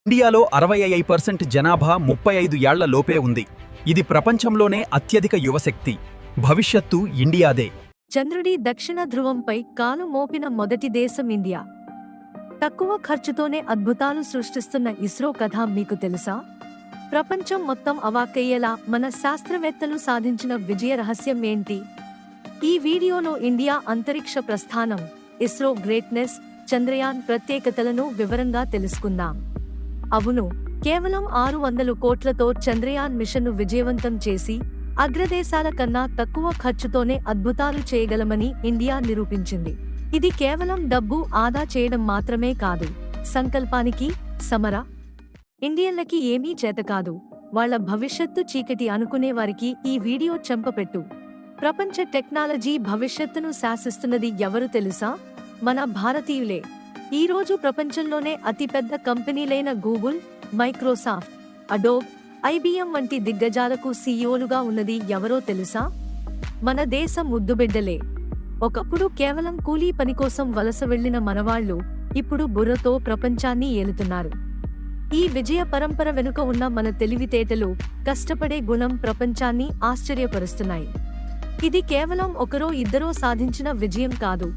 ఇండియాలో 65% జనాభా 35 ఏళ్ల లోపే ఉంది. ఇది ప్రపంచంలోనే అత్యధిక యువశక్తి. భవిష్యత్తు ఇండియాదే. చంద్రుడి దక్షిణ ధ్రువంపై కాలు మోపిన మొదటి దేశం ఇండియా. తక్కువ ఖర్చుతోనే అద్భుతాలు సృష్టిస్తున్న ఇస్రో కథ మీకు తెలుసా? ప్రపంచం మొత్తం అవాక్కయ్యేలా మన శాస్త్రవేత్తలు సాధించిన విజయ రహస్యం ఏంటి? ఈ వీడియోలో ఇండియా అంతరిక్ష ప్రస్థానం, ఇస్రో గ్రేట్నెస్, చంద్రయాన్ ప్రత్యేకతలను వివరంగా తెలుసుకుందాం. అవును, కేవలం 600 కోట్లతో చంద్రయాన్ మిషన్ను విజయవంతం చేసి అగ్రదేశాల కన్నా తక్కువ ఖర్చుతోనే అద్భుతాలు చేయగలమని ఇండియా నిరూపించింది. ఇది కేవలం డబ్బు ఆదా చేయడం మాత్రమే కాదు, సంకల్పానికి సమర. ఇండియన్లకి ఏమీ చేతకాదు, వాళ్ల భవిష్యత్తు చీకటి అనుకునేవారికి ఈ వీడియో చెంపపెట్టు. ప్రపంచ టెక్నాలజీ భవిష్యత్తును శాసిస్తున్నది ఎవరు తెలుసా? మన భారతీయులే. ఈ రోజు ప్రపంచంలోనే అతిపెద్ద కంపెనీలైన గూగుల్, మైక్రోసాఫ్ట్, అడోబ్, ఐబిఎం వంటి దిగ్గజాలకు సీఈఓలుగా ఉన్నది ఎవరో తెలుసా? మన దేశ ముద్దుబిడ్డలే. ఒకప్పుడు కేవలం కూలీ పని కోసం వలస వెళ్లిన మనవాళ్లు ఇప్పుడు బుర్రతో ప్రపంచాన్ని ఏలుతున్నారు. ఈ విజయ పరంపర వెనుక ఉన్న మన తెలివితేటలు, కష్టపడే గుణం ప్రపంచాన్ని ఆశ్చర్యపరుస్తున్నాయి. ఇది కేవలం ఒకరో ఇద్దరో సాధించిన విజయం కాదు,